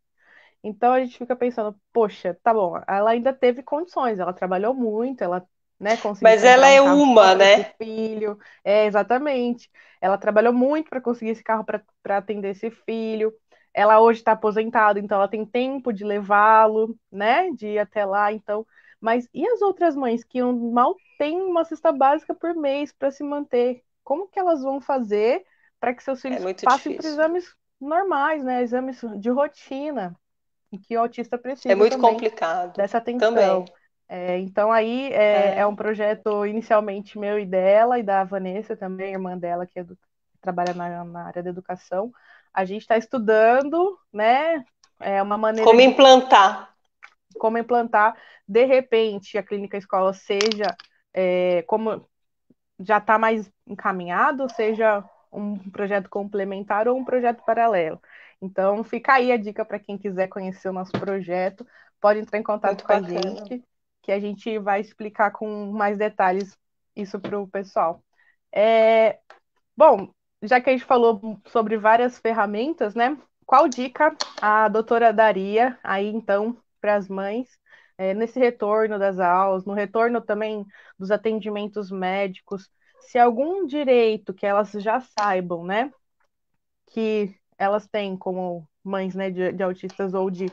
Então a gente fica pensando, poxa, tá bom, ela ainda teve condições, ela trabalhou muito, ela, né, conseguiu Mas ela comprar um é carro só uma, para esse né? filho. Exatamente. Ela trabalhou muito para conseguir esse carro para atender esse filho. Ela hoje está aposentada, então ela tem tempo de levá-lo, né, de ir até lá, então. Mas e as outras mães que mal têm uma cesta básica por mês para se manter? Como que elas vão fazer para que seus É filhos muito passem por difícil. exames normais, né, exames de rotina? E que o autista É precisa muito também complicado. dessa Também. atenção. Então, aí é um É. projeto inicialmente meu e dela, e da Vanessa também, irmã dela, que trabalha na área da educação. A gente está estudando, né? Uma maneira Como de implantar? como implantar, de repente, a clínica escola seja como já está mais encaminhado, seja um projeto complementar ou um projeto paralelo. Então, fica aí a dica para quem quiser conhecer o nosso projeto, pode entrar em contato Muito com a bacana. gente, que a gente vai explicar com mais detalhes isso para o pessoal. É, Bom, já que a gente falou sobre várias ferramentas, né? Qual dica a doutora daria aí, então, para as mães, nesse retorno das aulas, no retorno também dos atendimentos médicos, se algum direito que elas já saibam, né, que elas têm como mães, né, de autistas ou de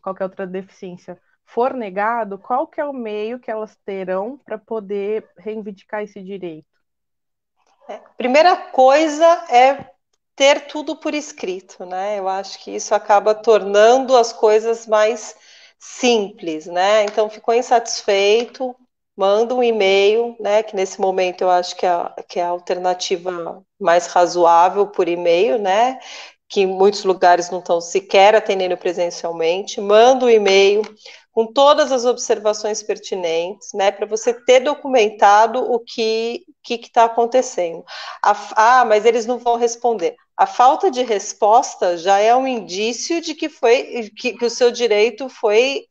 qualquer outra deficiência, for negado, qual que é o meio que elas terão para poder reivindicar esse direito? Primeira coisa é ter tudo por escrito, né? Eu acho que isso acaba tornando as coisas mais simples, né? Então, ficou insatisfeito, manda um e-mail, né? Que nesse momento eu acho que é a alternativa mais razoável por e-mail, né? Que em muitos lugares não estão sequer atendendo presencialmente, manda um e-mail com todas as observações pertinentes, né, para você ter documentado o que está acontecendo. Mas eles não vão responder. a falta de resposta já é um indício de que o seu direito foi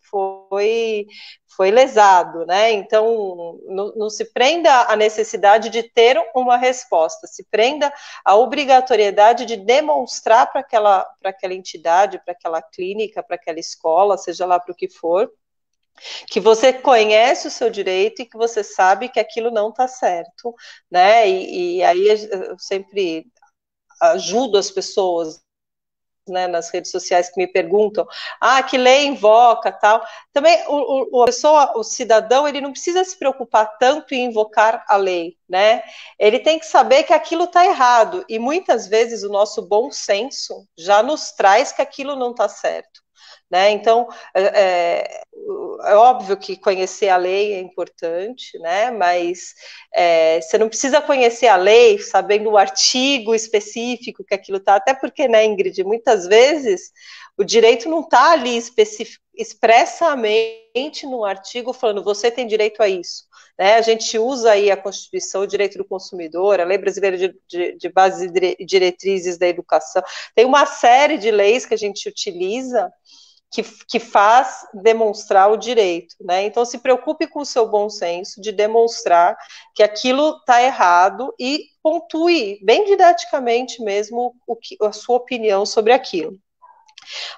lesado, né? Então, não se prenda à necessidade de ter uma resposta, se prenda à obrigatoriedade de demonstrar para aquela entidade, para aquela clínica, para aquela escola, seja lá para o que for, que você conhece o seu direito e que você sabe que aquilo não está certo, né? E aí eu sempre ajudo as pessoas, né, nas redes sociais que me perguntam, que lei invoca, tal. Também a pessoa, o cidadão, ele não precisa se preocupar tanto em invocar a lei, né? Ele tem que saber que aquilo está errado e muitas vezes o nosso bom senso já nos traz que aquilo não está certo. Né? Então, é óbvio que conhecer a lei é importante, né? Mas você não precisa conhecer a lei sabendo o artigo específico que aquilo está, até porque, né, Ingrid, muitas vezes o direito não está ali expressamente no artigo falando você tem direito a isso. Né? A gente usa aí a Constituição, o direito do consumidor, a Lei Brasileira de Bases e Diretrizes da Educação. Tem uma série de leis que a gente utiliza que faz demonstrar o direito, né? Então se preocupe com o seu bom senso de demonstrar que aquilo está errado e pontue bem didaticamente mesmo a sua opinião sobre aquilo.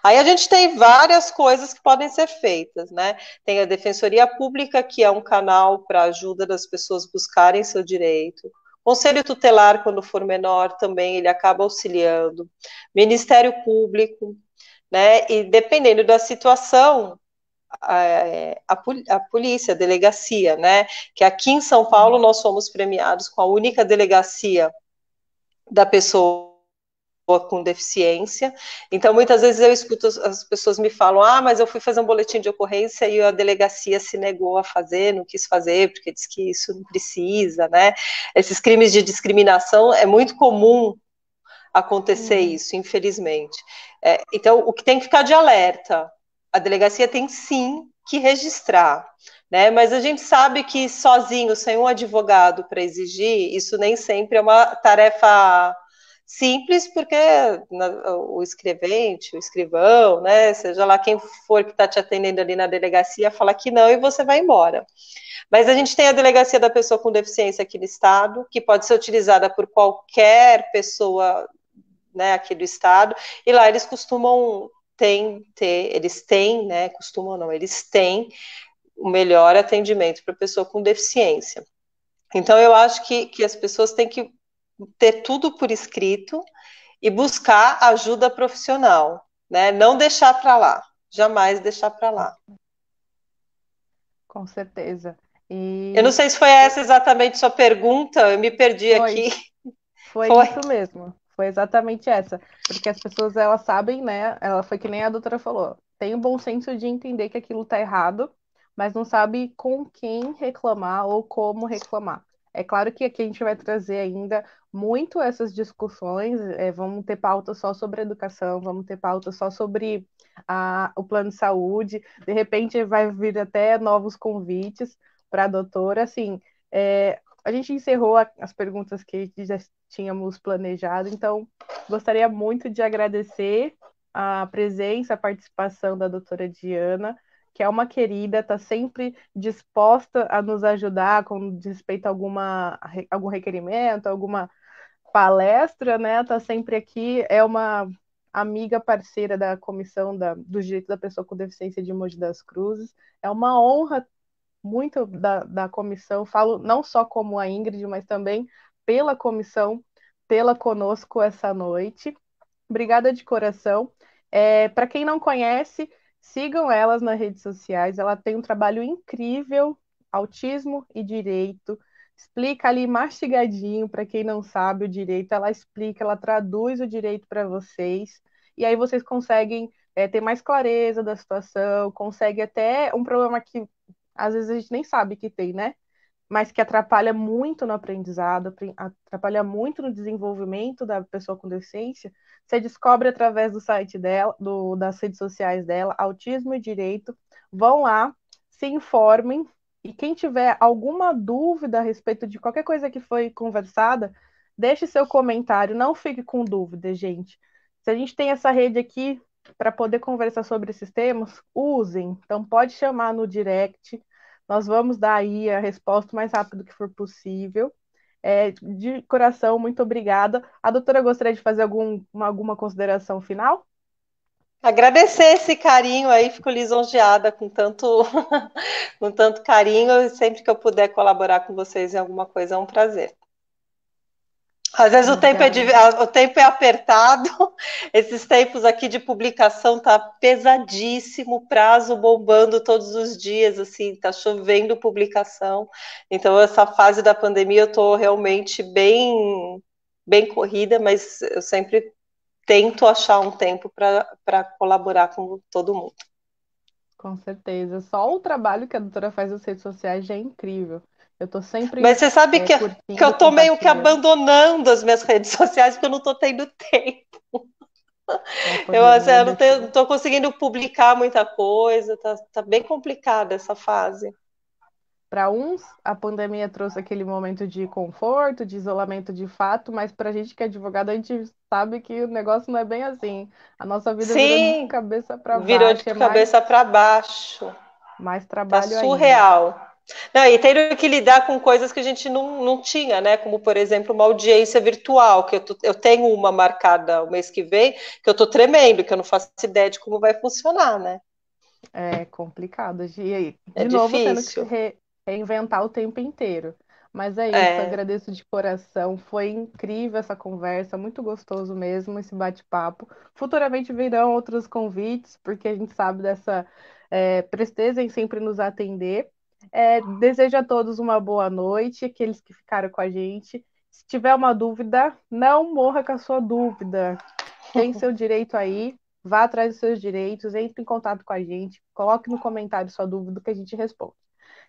Aí a gente tem várias coisas que podem ser feitas, né? Tem a Defensoria Pública, que é um canal para ajuda das pessoas buscarem seu direito. Conselho Tutelar, quando for menor, também ele acaba auxiliando. Ministério Público, né? E dependendo da situação, a polícia, a delegacia, né? Que aqui em São Paulo nós fomos premiados com a única delegacia da pessoa com deficiência. Então, muitas vezes eu escuto as pessoas me falam, mas eu fui fazer um boletim de ocorrência e a delegacia se negou a fazer, não quis fazer, porque diz que isso não precisa, né? Esses crimes de discriminação é muito comum acontecer isso, infelizmente. Então, o que tem que ficar de alerta, a delegacia tem sim que registrar, né? Mas a gente sabe que sozinho, sem um advogado para exigir, isso nem sempre é uma tarefa simples, porque o escrevente, o escrivão, né, seja lá quem for que está te atendendo ali na delegacia, fala que não e você vai embora. Mas a gente tem a delegacia da pessoa com deficiência aqui no estado, que pode ser utilizada por qualquer pessoa, né, aqui do estado, e lá eles costumam eles têm, né, costumam não, eles têm o melhor atendimento para pessoa com deficiência. Então eu acho que as pessoas têm que ter tudo por escrito e buscar ajuda profissional, né? Não deixar para lá, jamais deixar para lá. Com certeza. Eu não E sei se foi essa exatamente sua pergunta, eu me perdi foi, aqui. foi Foi. isso mesmo. Foi exatamente essa. Porque as pessoas, elas sabem, né? Ela foi que nem a doutora falou. Tem o bom senso de entender que aquilo tá errado, mas não sabe com quem reclamar ou como reclamar. É claro que aqui a gente vai trazer ainda muito essas discussões. Vamos ter pauta só sobre educação, vamos ter pauta só sobre o plano de saúde. De repente vai vir até novos convites para a doutora. Assim, a gente encerrou as perguntas que já tínhamos planejado, então gostaria muito de agradecer a presença, a participação da doutora Diana, que é uma querida, está sempre disposta a nos ajudar com respeito a algum requerimento, alguma palestra, né? Está sempre aqui, é uma amiga parceira da Comissão dos Direitos da Pessoa com Deficiência de Mogi das Cruzes. É uma honra muito da comissão, falo não só como a Ingrid, mas também pela comissão, tê-la conosco essa noite. Obrigada de coração. Para quem não conhece, sigam elas nas redes sociais. Ela tem um trabalho incrível, autismo e direito. Explica ali mastigadinho para quem não sabe o direito. Ela explica, ela traduz o direito para vocês. E aí vocês conseguem ter mais clareza da situação, consegue até um problema que às vezes a gente nem sabe que tem, né? Mas que atrapalha muito no aprendizado, atrapalha muito no desenvolvimento da pessoa com deficiência, você descobre através do site dela, das redes sociais dela, Autismo e Direito. Vão lá, se informem, e quem tiver alguma dúvida a respeito de qualquer coisa que foi conversada, Deixe seu comentário, não fique com dúvida, gente. Se a gente tem essa rede aqui para poder conversar sobre esses temas, usem. Então, pode chamar no direct, nós vamos dar aí a resposta o mais rápido que for possível. De coração, muito obrigada. A doutora gostaria de fazer alguma consideração final? Agradecer esse carinho aí, fico lisonjeada com tanto, com tanto carinho, e sempre que eu puder colaborar com vocês em alguma coisa é um prazer. Às vezes Obrigada. o tempo é apertado, esses tempos aqui de publicação tá pesadíssimo, prazo bombando todos os dias, assim, tá chovendo publicação. Então, essa fase da pandemia eu tô realmente bem corrida, mas eu sempre tento achar um tempo para colaborar com todo mundo. Com certeza. Só o trabalho que a doutora faz nas redes sociais já é incrível. Eu estou Mas sempre você sabe que curtindo, eu tô meio que compartilhando. abandonando as minhas redes sociais porque eu não tô tendo tempo. A Assim, pandemia não tô conseguindo publicar muita coisa, tá bem complicada essa fase. para uns, a pandemia trouxe aquele momento de conforto, de isolamento de fato, mas para a gente que é advogado, a gente sabe que o negócio não é bem assim. A nossa vida virou de Sim, cabeça para virou de baixo, é cabeça para baixo. mais Tá trabalho ainda. surreal. Não, e tendo que lidar com coisas que a gente não tinha, né? Como, por exemplo, uma audiência virtual, que eu tenho uma marcada o mês que vem, que eu tô tremendo, que eu não faço ideia de como vai funcionar, né? É complicado. E aí, É de novo, tendo que se difícil. reinventar o tempo inteiro. Mas é isso, É, agradeço de coração. Foi incrível essa conversa, muito gostoso mesmo esse bate-papo. Futuramente virão outros convites, porque a gente sabe dessa presteza em sempre nos atender. Desejo a todos uma boa noite, aqueles que ficaram com a gente. Se tiver uma dúvida, não morra com a sua dúvida. Tem seu direito aí, vá atrás dos seus direitos, entre em contato com a gente, coloque no comentário sua dúvida que a gente responde.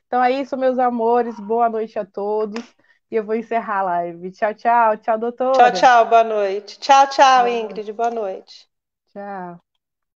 Então é isso, meus amores, boa noite a todos e eu vou encerrar a live. Tchau, tchau, tchau, tchau, doutora. tchau, boa noite. Tchau, tchau, Boa noite. Ingrid, boa noite. Tchau.